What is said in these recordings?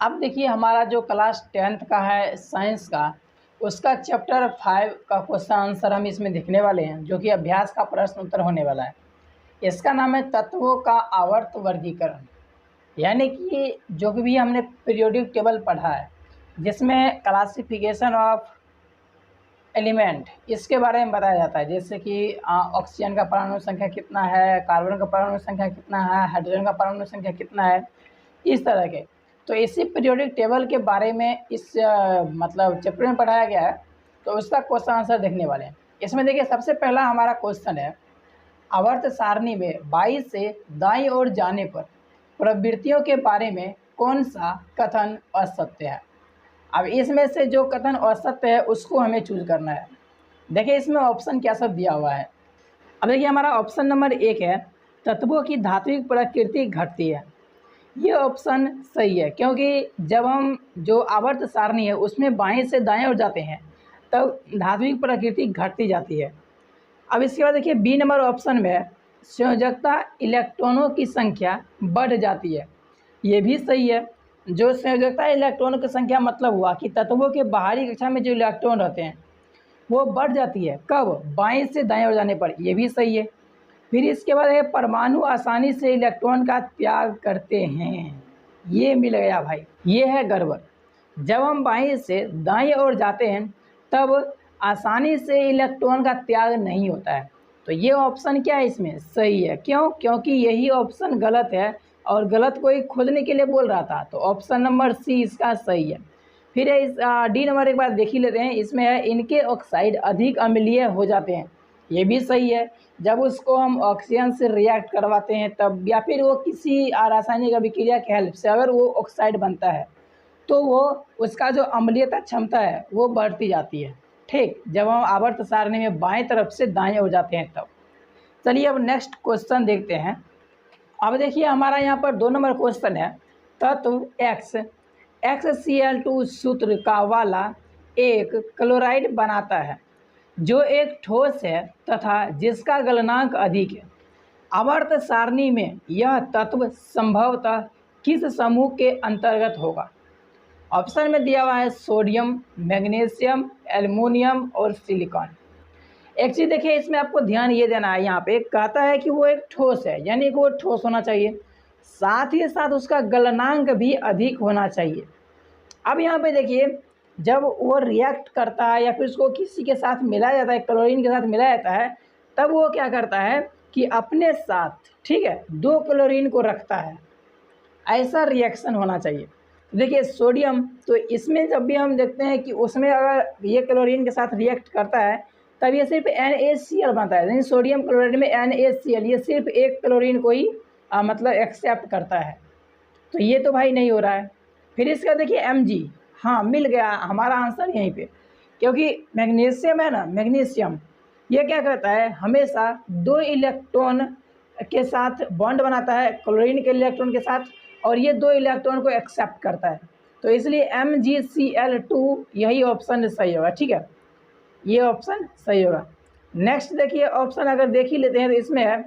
अब देखिए हमारा जो क्लास 10th का है साइंस का, उसका चैप्टर 5 का क्वेश्चन आंसर हम इसमें देखने वाले हैं, जो कि अभ्यास का प्रश्न उत्तर होने वाला है। इसका नाम है तत्वों का आवर्त वर्गीकरण। यानी कि जो भी हमने पीरियोडिक टेबल पढ़ा है, जिसमें क्लासिफिकेशन ऑफ एलिमेंट इसके बारे में बताया जाता है, जैसे कि ऑक्सीजन का परमाणु संख्या कितना है, कार्बन का परमाणु संख्या कितना है, हाइड्रोजन का परमाणु संख्या कितना है, इस तरह के। तो इसी पीरियोडिक टेबल के बारे में इस मतलब चैप्टर में पढ़ाया गया है, तो उसका क्वेश्चन आंसर देखने वाले हैं। इसमें देखिए सबसे पहला हमारा क्वेश्चन है, आवर्त सारणी में 22 से दाईं ओर जाने पर प्रवृत्तियों के बारे में कौन सा कथन असत्य है। अब इसमें से जो कथन असत्य है उसको हमें चूज करना है। देखिए इसमें ऑप्शन क्या सब दिया हुआ है। अब देखिए हमारा ऑप्शन नंबर 1 है, तत्वों की धात्विक प्रकृति घटती है। ये ऑप्शन सही है, क्योंकि जब हम जो आवर्त सारणी है उसमें बाएं से दाएं ओर जाते हैं तब धात्विक प्रकृति घटती जाती है। अब इसके बाद देखिए बी नंबर ऑप्शन में संयोजकता इलेक्ट्रॉनों की संख्या बढ़ जाती है। ये भी सही है। जो संयोजकता इलेक्ट्रॉनों की संख्या मतलब हुआ कि तत्वों के बाहरी कक्षा में जो इलेक्ट्रॉन रहते हैं वो बढ़ जाती है, कब? बाएं से दाएं ओर जाने पर। ये भी सही है। फिर इसके बाद है परमाणु आसानी से इलेक्ट्रॉन का त्याग करते हैं। ये मिल गया भाई, ये है गड़बड़। जब हम बाएं से दाएं ओर जाते हैं तब आसानी से इलेक्ट्रॉन का त्याग नहीं होता है। तो ये ऑप्शन क्या है इसमें? सही है। क्यों? क्योंकि यही ऑप्शन गलत है और गलत कोई खोजने के लिए बोल रहा था, तो ऑप्शन नंबर सी इसका सही है। फिर है इस डी नंबर एक बार देख ही लेते हैं। इसमें है इनके ऑक्साइड अधिक अम्लीय हो जाते हैं। ये भी सही है। जब उसको हम ऑक्सीजन से रिएक्ट करवाते हैं तब, या फिर वो किसी रासायनिक अभिक्रिया के हेल्प से अगर वो ऑक्साइड बनता है तो वो उसका जो अम्लीयता क्षमता है वो बढ़ती जाती है। ठीक, जब हम आवर्त सारणी में बाएं तरफ से दाएं हो जाते हैं तब। चलिए अब नेक्स्ट क्वेश्चन देखते हैं। अब देखिए हमारा यहाँ पर 2 नंबर क्वेश्चन है, तत्व XCl2 सूत्र का वाला एक क्लोराइड बनाता है जो एक ठोस है तथा जिसका गलनांक अधिक है। आवर्त सारणी में यह तत्व संभवतः किस समूह के अंतर्गत होगा? ऑप्शन में दिया हुआ है सोडियम, मैग्नीशियम, एल्युमिनियम और सिलिकॉन। एक चीज़ देखिए इसमें आपको ध्यान ये देना है, यहाँ पे कहता है कि वो एक ठोस है, यानी कि वो ठोस होना चाहिए, साथ ही साथ उसका गलनांक भी अधिक होना चाहिए। अब यहाँ पे देखिए जब वो रिएक्ट करता है या फिर उसको किसी के साथ मिलाया जाता है, क्लोरीन के साथ मिलाया जाता है, तब वो क्या करता है कि अपने साथ, ठीक है, 2 क्लोरीन को रखता है। ऐसा रिएक्शन होना चाहिए। देखिए सोडियम, तो इसमें जब भी हम देखते हैं कि उसमें अगर ये क्लोरीन के साथ रिएक्ट करता है तब ये सिर्फ NaCl बनता है, यानी सोडियम क्लोराइड में NaCl, ये सिर्फ एक क्लोरीन को ही मतलब एक्सेप्ट करता है। तो ये तो भाई नहीं हो रहा है। फिर इसका देखिए Mg, हाँ मिल गया हमारा आंसर यहीं पे, क्योंकि मैग्नीशियम है ना, मैग्नीशियम ये क्या करता है, हमेशा 2 इलेक्ट्रॉन के साथ बॉन्ड बनाता है क्लोरीन के इलेक्ट्रॉन के साथ, और ये 2 इलेक्ट्रॉन को एक्सेप्ट करता है। तो इसलिए MgCl2 यही ऑप्शन सही होगा। ठीक है, ये ऑप्शन सही होगा। नेक्स्ट देखिए ऑप्शन अगर देख ही लेते हैं तो इसमें है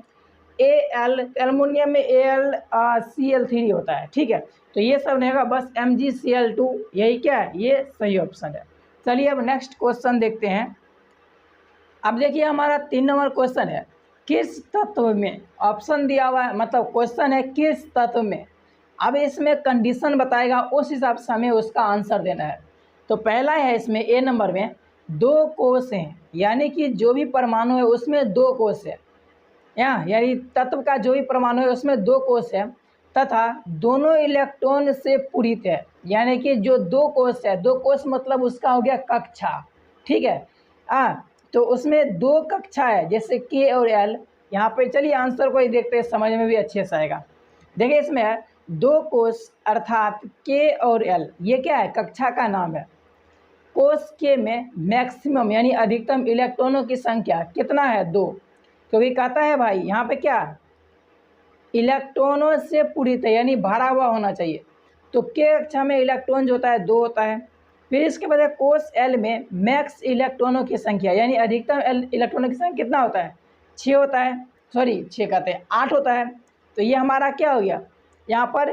Al, एल्युमिनियम में AlCl3 होता है। ठीक है, तो ये सब रहेगा बस MgCl2, यही क्या है, ये सही ऑप्शन है। चलिए अब नेक्स्ट क्वेश्चन देखते हैं। अब देखिए हमारा 3 नंबर क्वेश्चन है, किस तत्व में, ऑप्शन दिया हुआ है मतलब क्वेश्चन है किस तत्व में। अब इसमें कंडीशन बताएगा, उस हिसाब से हमें उसका आंसर देना है। तो पहला है इसमें ए नंबर में 2 कोष हैं, यानी कि जो भी परमाणु है उसमें 2 कोष है, यानी तत्व का जो भी परमाणु है उसमें 2 कोष है तथा दोनों इलेक्ट्रॉन से पूरित है। यानी कि जो 2 कोष है, 2 कोष मतलब उसका हो गया कक्षा। ठीक है, तो उसमें 2 कक्षा है, जैसे K और L। यहाँ पे चलिए आंसर को ही देखते हैं, समझ में भी अच्छे से आएगा। देखिए इसमें है 2 कोष अर्थात K और L, ये क्या है, कक्षा का नाम है। कोष K में मैक्सिमम यानी अधिकतम इलेक्ट्रॉनों की संख्या कितना है, 2, क्योंकि कहता है भाई यहाँ पे क्या, इलेक्ट्रॉनों से पूरित है, यानी भरा हुआ होना चाहिए। तो K कक्षा में इलेक्ट्रॉन जो होता है 2 होता है। फिर इसके बाद कोष L में मैक्स इलेक्ट्रॉनों की संख्या, यानी अधिकतम इलेक्ट्रॉनों की संख्या कितना होता है, 6 होता है, सॉरी 6 कहते हैं 8 होता है। तो ये हमारा क्या हो गया, यहाँ पर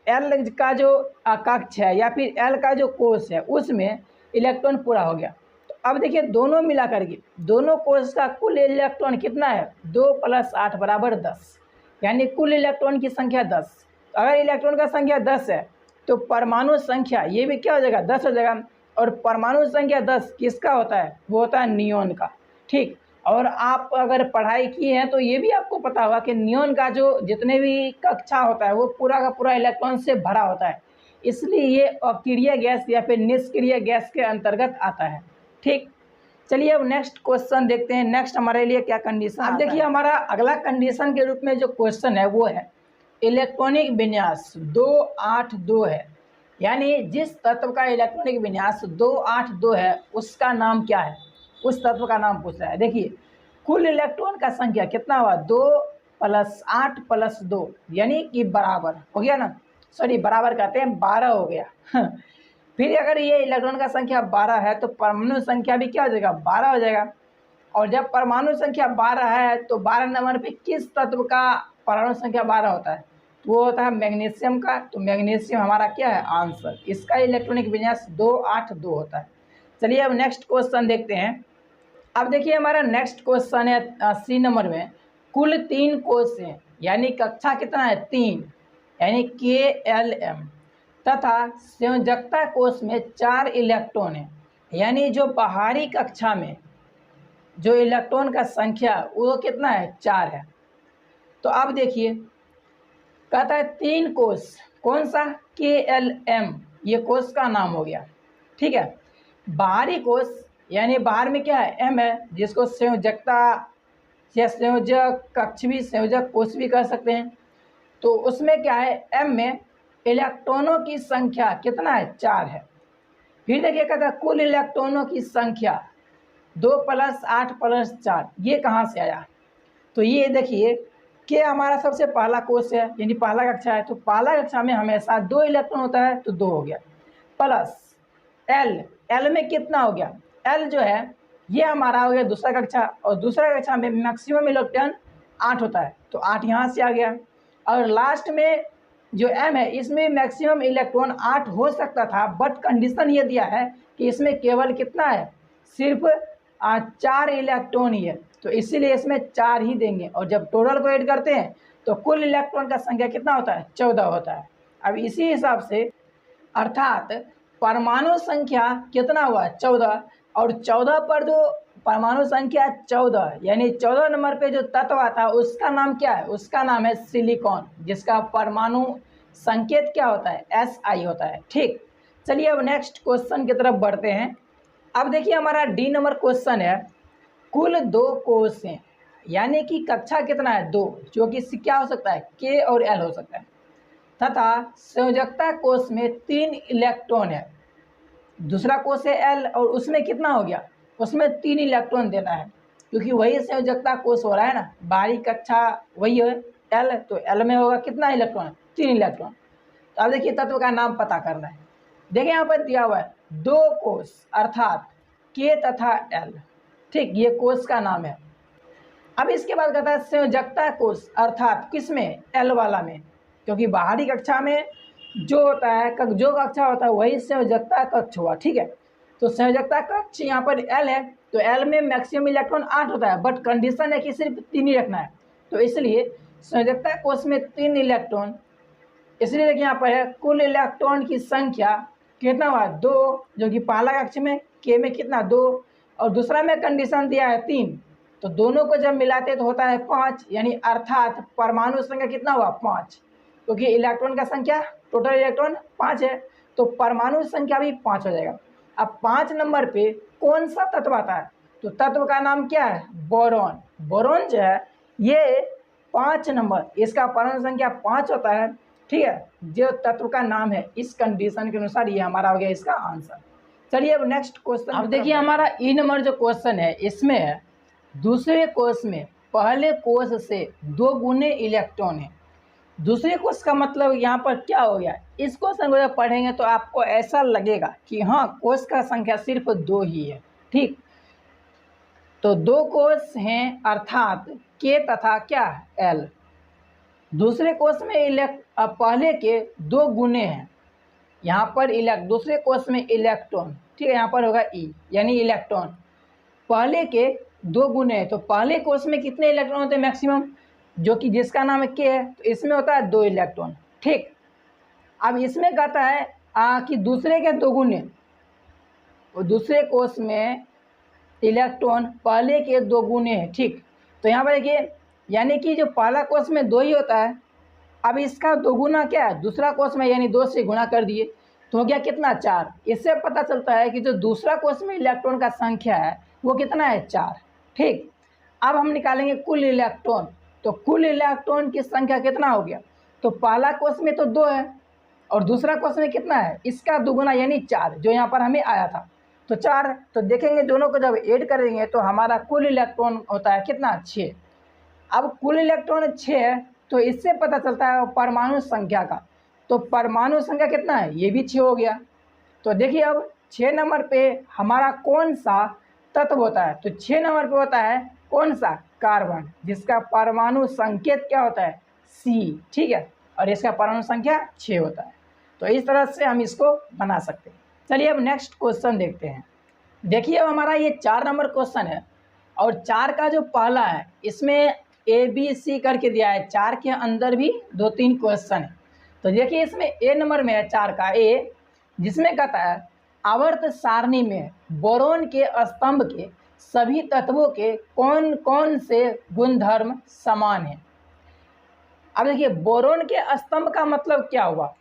एल का जो कक्ष है या फिर एल का जो कोष है उसमें इलेक्ट्रॉन पूरा हो गया। तो अब देखिए दोनों मिला करके दोनों कोष का कुल इलेक्ट्रॉन कितना है, 2 + 8 = 10, यानी कुल इलेक्ट्रॉन की संख्या 10। अगर इलेक्ट्रॉन का संख्या 10 है तो परमाणु संख्या ये भी क्या हो जाएगा, 10 हो जाएगा। और परमाणु संख्या 10 किसका होता है, वो होता है नियॉन का। ठीक, और आप अगर पढ़ाई की है तो ये भी आपको पता होगा कि नियॉन का जो जितने भी कक्षा होता है वो पूरा का पूरा इलेक्ट्रॉन से भरा होता है, इसलिए ये अक्रिय गैस या फिर निष्क्रिय गैस के अंतर्गत आता है। ठीक, चलिए अब नेक्स्ट क्वेश्चन देखते हैं। नेक्स्ट हमारे लिए क्या कंडीशन, अब देखिए हमारा अगला कंडीशन के रूप में जो क्वेश्चन है वो है इलेक्ट्रॉनिक विन्यास 282 है, यानी जिस तत्व का इलेक्ट्रॉनिक विन्यास 282 है उसका नाम क्या है, उस तत्व का नाम पूछ रहा है। देखिए कुल इलेक्ट्रॉन का संख्या कितना हुआ, 2 + 8 + 2 यानी कि बराबर हो गया ना, सॉरी बराबर कहते हैं 12 हो गया। फिर अगर ये इलेक्ट्रॉन का संख्या 12 है तो परमाणु संख्या भी क्या हो जाएगा, 12 हो जाएगा। और जब परमाणु संख्या 12 है तो 12 नंबर पे किस तत्व का परमाणु संख्या 12 होता है, वो होता है मैग्नीशियम का। तो मैग्नीशियम हमारा क्या है आंसर, इसका इलेक्ट्रॉनिक विन्यास 282 होता है। चलिए अब नेक्स्ट क्वेश्चन देखते हैं। अब देखिए हमारा नेक्स्ट क्वेश्चन है सी नंबर में, कुल 3 कोष हैं, यानी कक्षा कितना है 3, यानी KLM, तथा संयोजकता कोष में 4 इलेक्ट्रॉन है, यानी जो बाहरी कक्षा में जो इलेक्ट्रॉन का संख्या वो कितना है 4 है। तो अब देखिए कहता है 3 कोष, कौन सा, KLM, ये कोष का नाम हो गया। ठीक है, बाहरी कोष यानी बाहर में क्या है M है, जिसको संयोजकता या संयोजक कक्ष भी संयोजक कोष भी कह सकते हैं। तो उसमें क्या है M में इलेक्ट्रॉनों की संख्या कितना है 4 है। फिर देखिए कहता है कुल इलेक्ट्रॉनों की संख्या 2 + 8 + 4, ये कहाँ से आया। तो ये देखिए कि हमारा सबसे पहला कोष है यानी पहला कक्षा है, तो पहला कक्षा में हमेशा 2 इलेक्ट्रॉन होता है तो 2 हो गया, प्लस L में कितना हो गया, L जो है ये हमारा हो गया दूसरा कक्षा, और दूसरा कक्षा में मैक्सिमम इलेक्ट्रॉन 8 होता है तो 8 यहाँ से आ गया। और लास्ट में जो M है इसमें मैक्सिमम इलेक्ट्रॉन 8 हो सकता था, बट कंडीशन ये दिया है कि इसमें केवल कितना है, सिर्फ 4 इलेक्ट्रॉन ही है, तो इसीलिए इसमें 4 ही देंगे। और जब टोटल को ऐड करते हैं तो कुल इलेक्ट्रॉन का संख्या कितना होता है 14 होता है। अब इसी हिसाब से अर्थात परमाणु संख्या कितना हुआ 14, और 14 पर जो परमाणु संख्या 14 यानी 14 नंबर पे जो तत्व आता है उसका नाम क्या है, उसका नाम है सिलिकॉन, जिसका परमाणु संकेत क्या होता है Si होता है। ठीक, चलिए अब नेक्स्ट क्वेश्चन की तरफ बढ़ते हैं। अब देखिए हमारा डी नंबर क्वेश्चन है, कुल 2 कोष हैं, यानी कि कक्षा कितना है 2, जो कि क्या हो सकता है K और L हो सकता है, तथा संयोजकता कोष में 3 इलेक्ट्रॉन है। दूसरा कोष है L और उसमें कितना हो गया, उसमें 3 इलेक्ट्रॉन देना है, क्योंकि वही संयोजकता कोष हो रहा है ना, बाहरी कक्षा वही है L, तो L में होगा कितना इलेक्ट्रॉन, 3 इलेक्ट्रॉन। तो अब देखिए तत्व का नाम पता करना है। देखिए यहाँ पर दिया हुआ है 2 कोष अर्थात K तथा L। ठीक, ये कोष का नाम है। अब इसके बाद कहता है संयोजकता कोष अर्थात किसमें, L वाला में, क्योंकि बाहरी कक्षा में जो होता है जो कक्षा होता है वही संयोजकता कक्ष हुआ। ठीक है, तो संयोजकता कक्ष यहाँ पर L है, तो L में मैक्सिमम इलेक्ट्रॉन 8 होता है, बट कंडीशन है कि सिर्फ 3 ही रखना है, तो इसलिए संयोजकता कोष में 3 इलेक्ट्रॉन। इसलिए देखिए यहाँ पर है कुल इलेक्ट्रॉन की संख्या कितना हुआ 2, जो कि पहला कक्ष में K में कितना 2 और दूसरा में कंडीशन दिया है 3, तो दोनों को जब मिलाते तो होता है 5, यानी अर्थात परमाणु संख्या कितना हुआ 5, क्योंकि इलेक्ट्रॉन का संख्या टोटल इलेक्ट्रॉन 5 है तो परमाणु संख्या भी 5 हो जाएगा। अब 5 नंबर पे कौन सा तत्व आता है, तो तत्व का नाम क्या है बोरॉन। बोरॉन जो है ये 5 नंबर, इसका परमाणु संख्या 5 होता है। ठीक है, जो तत्व का नाम है इस कंडीशन के अनुसार ये हमारा हो गया इसका आंसर। चलिए अब नेक्स्ट क्वेश्चन। अब देखिए हमारा ई नंबर जो क्वेश्चन है इसमें है दूसरे कोष में पहले कोष से 2 गुने इलेक्ट्रॉन है। दूसरे कोष का मतलब यहाँ पर क्या हो गया, इस क्वेश्चन को जब पढ़ेंगे तो आपको ऐसा लगेगा कि हाँ कोष का संख्या सिर्फ 2 ही है। ठीक, तो 2 कोष हैं अर्थात K तथा क्या L। दूसरे कोष में अब पहले के 2 गुने हैं, यहाँ पर दूसरे कोष में इलेक्ट्रॉन, ठीक है, यहाँ पर होगा ई यानी इलेक्ट्रॉन, पहले के 2 गुने हैं। तो पहले कोष में कितने इलेक्ट्रॉन होते हैं मैक्सिमम, जो कि जिसका नाम है के है, तो इसमें होता है 2 इलेक्ट्रॉन, ठीक। अब इसमें कहता है कि दूसरे के 2 गुने, और दूसरे कोष में इलेक्ट्रॉन पहले के 2 गुने हैं, ठीक। तो यहाँ पर देखिए, यानी कि जो पहला कोष में 2 ही होता है, अब इसका 2 गुना क्या है दूसरा कोष में, यानी 2 से गुणा कर दिए तो हो गया कितना 4। इससे पता चलता है कि जो दूसरा कोष में इलेक्ट्रॉन का संख्या है वो कितना है 4, ठीक। अब हम निकालेंगे कुल इलेक्ट्रॉन, तो कुल इलेक्ट्रॉन की संख्या कितना हो गया, तो पहला कोष में तो 2 है और दूसरा कोष में कितना है, इसका 2 गुना यानी 4, जो यहाँ पर हमें आया था तो 4। तो देखेंगे दोनों को जब ऐड करेंगे तो हमारा कुल इलेक्ट्रॉन होता है कितना 6। अब कुल इलेक्ट्रॉन 6 है, तो इससे पता चलता है परमाणु संख्या का, तो परमाणु संख्या कितना है, ये भी 6 हो गया। तो देखिए अब 6 नंबर पे हमारा कौन सा तत्व होता है, तो 6 नंबर पे होता है कौन सा, कार्बन, जिसका परमाणु संकेत क्या होता है C, ठीक है, और इसका परमाणु संख्या 6 होता है। तो इस तरह से हम इसको बना सकते हैं। चलिए अब नेक्स्ट क्वेश्चन देखते हैं। देखिए अब हमारा ये 4 नंबर क्वेश्चन है, और 4 का जो पहला है इसमें ABC करके दिया है, 4 के अंदर भी 2-3 क्वेश्चन है। तो देखिए इसमें ए नंबर में है 4 का ए, जिसमें कहता है आवर्त सारणी में बोरोन के स्तंभ के सभी तत्वों के कौन कौन से गुणधर्म समान हैं। अब देखिए बोरोन के स्तंभ का मतलब क्या हुआ,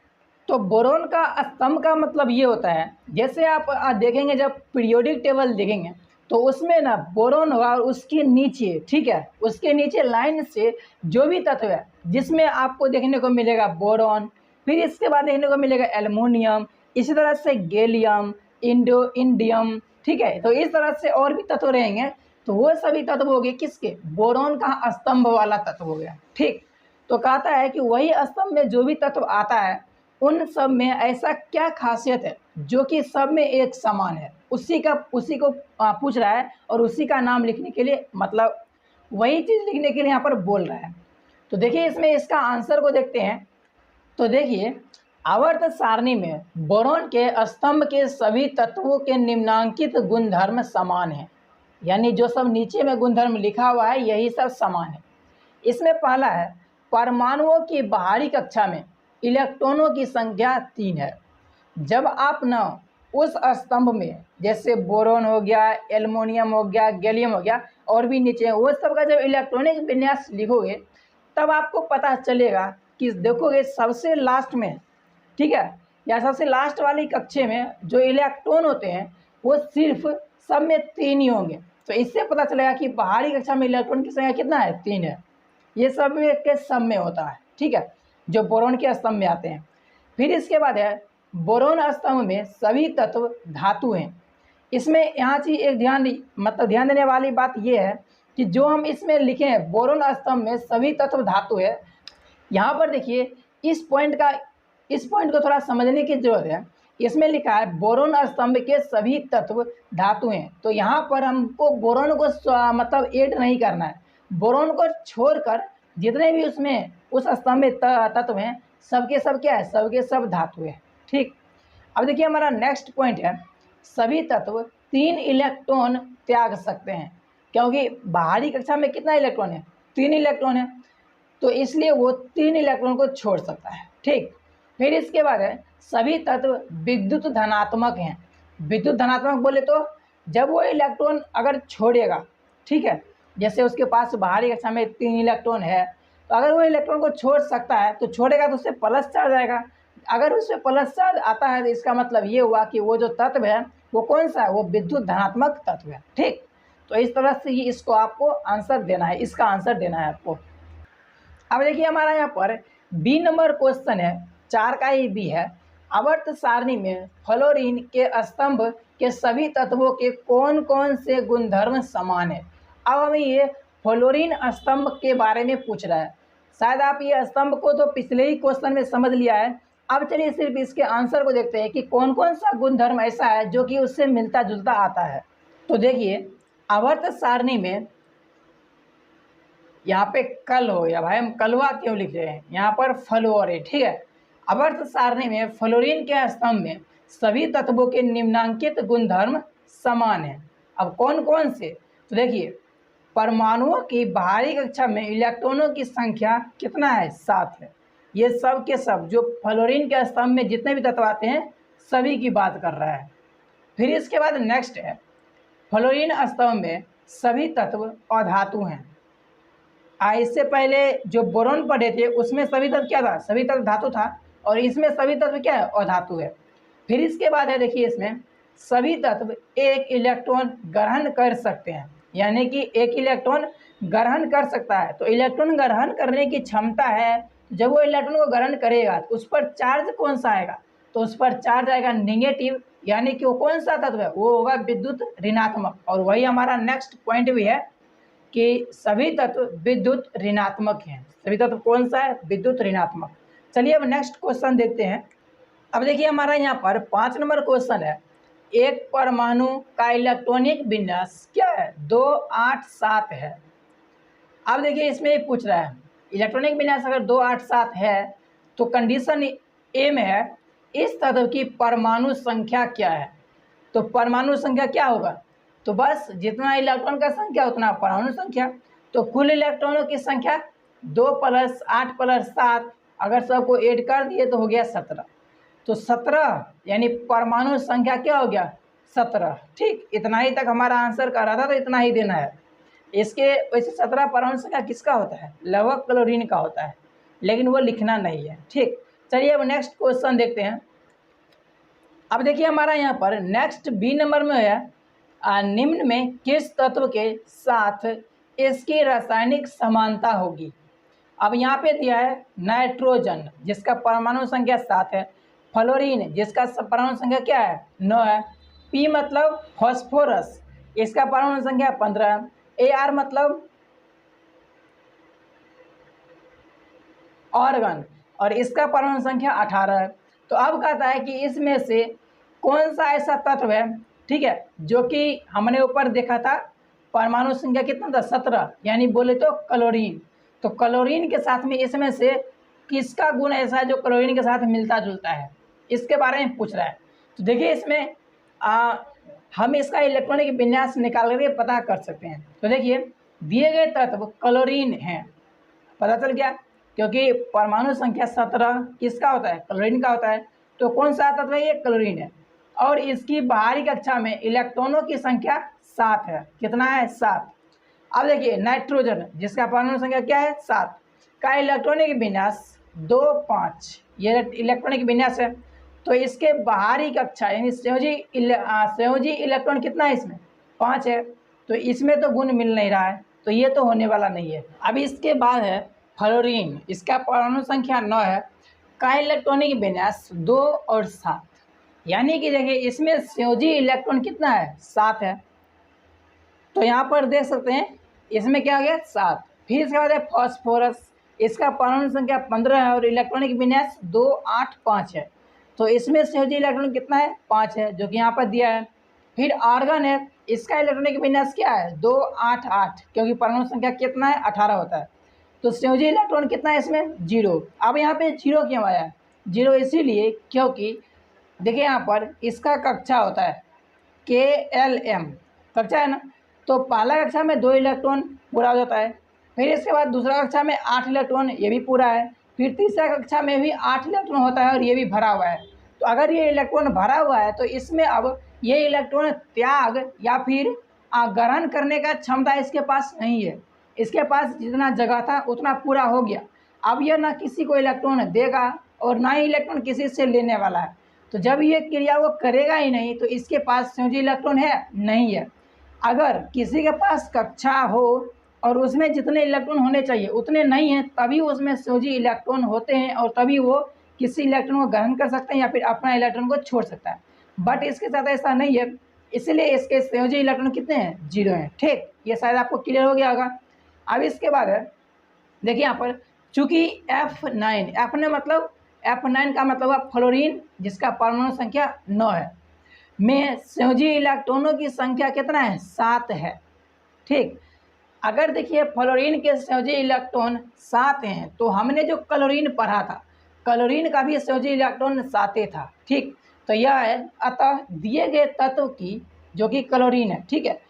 तो बोरोन का स्तंभ का मतलब ये होता है, जैसे आप देखेंगे जब पीरियोडिक टेबल देखेंगे तो उसमें ना बोरोन होगा और उसके नीचे, ठीक है, उसके नीचे लाइन से जो भी तत्व है जिसमें आपको देखने को मिलेगा बोरोन, फिर इसके बाद देखने को मिलेगा एल्युमिनियम, इसी तरह से गैलियम, इंडियम, ठीक है। तो इस तरह से और भी तत्व रहेंगे, तो वो सभी तत्व हो गए किसके, बोरोन का स्तंभ वाला तत्व हो गया, ठीक। तो कहता है कि वही स्तंभ में जो भी तत्व आता है उन सब में ऐसा क्या खासियत है जो कि सब में एक समान है, उसी को पूछ रहा है, और उसी का नाम लिखने के लिए, मतलब वही चीज़ लिखने के लिए यहाँ पर बोल रहा है। तो देखिए इसमें इसका आंसर को देखते हैं। तो देखिए आवर्त सारणी में बोरोन के स्तंभ के सभी तत्वों के निम्नांकित गुणधर्म समान हैं, यानी जो सब नीचे में गुणधर्म लिखा हुआ है यही सब समान है। इसमें पहला है परमाणुओं की बाहरी कक्षा में इलेक्ट्रॉनों की संख्या 3 है। जब आप न उस स्तंभ में जैसे बोरोन हो गया, एल्युमिनियम हो गया, गैलियम हो गया और भी नीचे वो सब का जब इलेक्ट्रॉनिक विन्यास लिखोगे तब आपको पता चलेगा कि देखोगे सबसे लास्ट में, ठीक है, या सबसे लास्ट वाली कक्षे में जो इलेक्ट्रॉन होते हैं वो सिर्फ सब में 3 ही होंगे। तो इससे पता चलेगा कि बाहरी कक्षा में इलेक्ट्रॉन की संख्या कितना है, 3 है। ये सब में के सब में होता है, ठीक है, जो बोरोन के स्तंभ में आते हैं। फिर इसके बाद है बोरोन स्तंभ में सभी तत्व धातु हैं। इसमें यहाँ चीज एक ध्यान देने वाली बात ये है कि जो हम इसमें लिखे हैं बोरोन स्तंभ में सभी तत्व धातु है, यहाँ पर देखिए इस पॉइंट को थोड़ा समझने की जरूरत है। इसमें लिखा है बोरोन स्तंभ के सभी तत्व धातु हैं, तो यहाँ पर हमको बोरोन को मतलब ऐड नहीं करना है, बोरोन को छोड़कर जितने भी उसमें उस स्तंभ में तत्व हैं सबके सब क्या है, सबके सब धातु है, ठीक। अब देखिए हमारा नेक्स्ट पॉइंट है सभी तत्व 3 इलेक्ट्रॉन त्याग सकते हैं, क्योंकि बाहरी कक्षा में कितना इलेक्ट्रॉन है, 3 इलेक्ट्रॉन है, तो इसलिए वो 3 इलेक्ट्रॉन को छोड़ सकता है, ठीक। फिर इसके बाद है सभी तत्व विद्युत धनात्मक हैं। विद्युत धनात्मक बोले तो जब वो इलेक्ट्रॉन अगर छोड़ेगा, ठीक है, जैसे उसके पास बाहरी कक्षा में 3 इलेक्ट्रॉन है, तो अगर वो इलेक्ट्रॉन को छोड़ सकता है तो छोड़ेगा तो उससे प्लस चार्ज आएगा। अगर उससे प्लस चार्ज आता है तो इसका मतलब ये हुआ कि वो जो तत्व है वो कौन सा है, वो विद्युत धनात्मक तत्व है, ठीक। तो इस तरह से ही इसको आपको आंसर देना है, इसका आंसर देना है आपको। अब देखिए हमारा यहाँ पर बी नंबर क्वेश्चन है, 4 का ही बी है। आवर्त सारणी में फ्लोरीन के स्तंभ के सभी तत्वों के कौन कौन से गुणधर्म समान है। अब हमें ये फ्लोरीन स्तंभ के बारे में पूछ रहा है। शायद आप ये स्तंभ को तो पिछले ही क्वेश्चन में समझ लिया है। अब चलिए सिर्फ इसके आंसर को देखते हैं कि कौन कौन सा गुणधर्म ऐसा है जो कि उससे मिलता जुलता आता है। तो देखिए आवर्त सारणी में यहाँ पे कल हो या भाई हम कलवा क्यों लिख रहे हैं, यहाँ पर फ्लोरे, ठीक है। आवर्त सारणी में फ्लोरीन के स्तंभ में सभी तत्वों के निम्नांकित गुणधर्म समान हैं। अब कौन कौन से, तो देखिए परमाणुओं की बाहरी कक्षा में इलेक्ट्रॉनों की संख्या कितना है, 7 है। ये सब के सब जो फ्लोरीन के स्तंभ में जितने भी तत्व आते हैं सभी की बात कर रहा है। फिर इसके बाद नेक्स्ट है, फ्लोरीन स्तंभ में सभी तत्व अधातु हैं। इससे पहले जो बोरोन पढ़े थे उसमें सभी तत्व क्या था, सभी तत्व धातु था, और इसमें सभी तत्व क्या है, अधातु है। फिर इसके बाद है देखिए इसमें सभी तत्व एक इलेक्ट्रॉन ग्रहण कर सकते हैं, यानी कि एक इलेक्ट्रॉन ग्रहण कर सकता है। तो इलेक्ट्रॉन ग्रहण करने की क्षमता है, जब वो इलेक्ट्रॉन को ग्रहण करेगा तो उस पर चार्ज कौन सा आएगा, तो उस पर चार्ज आएगा नेगेटिव, यानी कि वो कौन सा तत्व है, वो होगा विद्युत ऋणात्मक। और वही हमारा नेक्स्ट पॉइंट भी है कि सभी तत्व विद्युत ऋणात्मक हैं। सभी तत्व कौन सा है, विद्युत ऋणात्मक। चलिए अब नेक्स्ट क्वेश्चन देखते हैं। अब देखिए हमारा यहाँ पर 5 नंबर क्वेश्चन है, एक परमाणु का इलेक्ट्रॉनिक विन्यास क्या है, 2 8 7 है। अब देखिए इसमें ये पूछ रहा है इलेक्ट्रॉनिक विन्यास अगर 2 8 7 है तो कंडीशन ए में है इस तत्व की परमाणु संख्या क्या है। तो परमाणु संख्या क्या होगा, तो बस जितना इलेक्ट्रॉन का संख्या उतना परमाणु संख्या। तो कुल इलेक्ट्रॉनों की संख्या 2 + 8 + 7, अगर सबको ऐड कर दिए तो हो गया 17। तो 17 यानी परमाणु संख्या क्या हो गया, 17। ठीक, इतना ही तक हमारा आंसर कर रहा था, तो इतना ही देना है। इसके वैसे 17 परमाणु संख्या किसका होता है, लवक क्लोरीन का होता है, लेकिन वो लिखना नहीं है। ठीक, चलिए अब नेक्स्ट क्वेश्चन देखते हैं। अब देखिए हमारा यहाँ पर नेक्स्ट बी नंबर में है, निम्न में किस तत्व के साथ इसकी रासायनिक समानता होगी। अब यहाँ पे दिया है नाइट्रोजन जिसका परमाणु संख्या 7 है, फ्लोरीन जिसका परमाणु संख्या क्या है, 9 है, पी मतलब फास्फोरस इसका परमाणु संख्या 15 है, AR मतलब ऑर्गन और इसका परमाणु संख्या 18 है। तो अब कहता है कि इसमें से कौन सा ऐसा तत्व है, ठीक है, जो कि हमने ऊपर देखा था परमाणु संख्या कितना था, 17, यानी बोले तो क्लोरीन। तो क्लोरीन के साथ में इसमें से किसका गुण ऐसा है जो क्लोरीन के साथ मिलता जुलता है, इसके बारे में पूछ रहा है। तो देखिए इसमें हम इसका इलेक्ट्रॉनिक विन्यास निकाल करके पता कर सकते हैं। तो देखिए दिए गए तत्व क्लोरीन हैं, पता चल गया, क्योंकि परमाणु संख्या 17 किसका होता है, क्लोरीन का होता है। तो कौन सा तत्व है, ये क्लोरीन है, और इसकी बाहरी कक्षा में इलेक्ट्रॉनों की संख्या 7 है। कितना है, 7। अब देखिए नाइट्रोजन जिसका परमाणु संख्या क्या है, 7 का इलेक्ट्रॉनिक विन्यास 2 5, ये इलेक्ट्रॉनिक विन्यास है। तो इसके बाहरी कक्षा यानी संयोजी इलेक्ट्रॉन कितना है, इसमें 5 है। तो इसमें तो गुण मिल नहीं रहा है, तो ये तो होने वाला नहीं है। अब इसके बाद है फ्लोरीन, इसका परमाणु संख्या 9 है, का इलेक्ट्रॉनिक विन्यास 2 और 7, यानी कि देखिए इसमें संयोजी इलेक्ट्रॉन कितना है, 7 है। तो यहाँ पर देख सकते हैं इसमें क्या हो गया, 7। फिर इसके बाद है फास्फोरस, इसका परमाणु संख्या 15 है और इलेक्ट्रॉनिक विन्यास 2 8 5 है। तो इसमें संयोजी इलेक्ट्रॉन कितना है, 5 है, जो कि यहाँ पर दिया है। फिर आर्गन है, इसका इलेक्ट्रॉनिक विन्यास क्या है, 2 8 8, क्योंकि परमाणु संख्या कितना है, 18 होता है। तो संयोजी इलेक्ट्रॉन कितना है इसमें, 0। अब यहाँ पे 0 क्यों आया है, 0 इसीलिए क्योंकि देखिए यहाँ पर इसका कक्षा होता है KLM कक्षा है ना। तो पहला कक्षा में 2 इलेक्ट्रॉन पूरा हो जाता है, फिर इसके बाद दूसरा कक्षा में 8 इलेक्ट्रॉन, ये भी पूरा है, फिर तीसरा कक्षा में भी 8 इलेक्ट्रॉन होता है और ये भी भरा हुआ है। तो अगर ये इलेक्ट्रॉन भरा हुआ है तो इसमें अब ये इलेक्ट्रॉन त्याग या फिर ग्रहण करने का क्षमता इसके पास नहीं है। इसके पास जितना जगह था उतना पूरा हो गया। अब यह ना किसी को इलेक्ट्रॉन देगा और ना ही इलेक्ट्रॉन किसी से लेने वाला है। तो जब ये क्रिया वो करेगा ही नहीं तो इसके पास संयोजी इलेक्ट्रॉन है, नहीं है। अगर किसी के पास कक्षा हो और उसमें जितने इलेक्ट्रॉन होने चाहिए उतने नहीं हैं, तभी उसमें संयोजी इलेक्ट्रॉन होते हैं और तभी वो किसी इलेक्ट्रॉन को ग्रहण कर सकते हैं या फिर अपना इलेक्ट्रॉन को छोड़ सकता है। बट इसके साथ ऐसा नहीं है, इसलिए इसके संयोजी इलेक्ट्रॉन कितने हैं, 0 हैं। ठीक, ये शायद आपको क्लियर हो गया होगा। अब इसके बाद है देखिए यहाँ पर चूँकि F9 का मतलब है फ्लोरीन जिसका परमाणु संख्या 9 है, में संयोजी इलेक्ट्रॉनों की संख्या कितना है, 7 है। ठीक, अगर देखिए फ्लोरीन के संयोजी इलेक्ट्रॉन 7 हैं तो हमने जो क्लोरीन पढ़ा था, क्लोरीन का भी संयोजी इलेक्ट्रॉन 7 था, ठीक। तो यह है, अतः दिए गए तत्व की जो कि क्लोरीन है, ठीक है,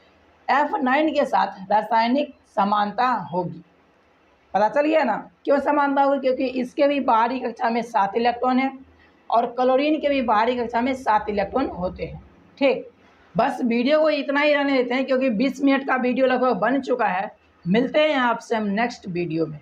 F9 के साथ रासायनिक समानता होगी। पता चल गया ना क्यों समानता होगी? क्योंकि इसके भी बाहरी कक्षा में 7 इलेक्ट्रॉन है और क्लोरीन के भी बाहरी कक्षा में 7 इलेक्ट्रॉन होते हैं, ठीक। बस वीडियो को इतना ही रहने देते हैं क्योंकि 20 मिनट का वीडियो लगभग बन चुका है। मिलते हैं आपसे हम नेक्स्ट वीडियो में।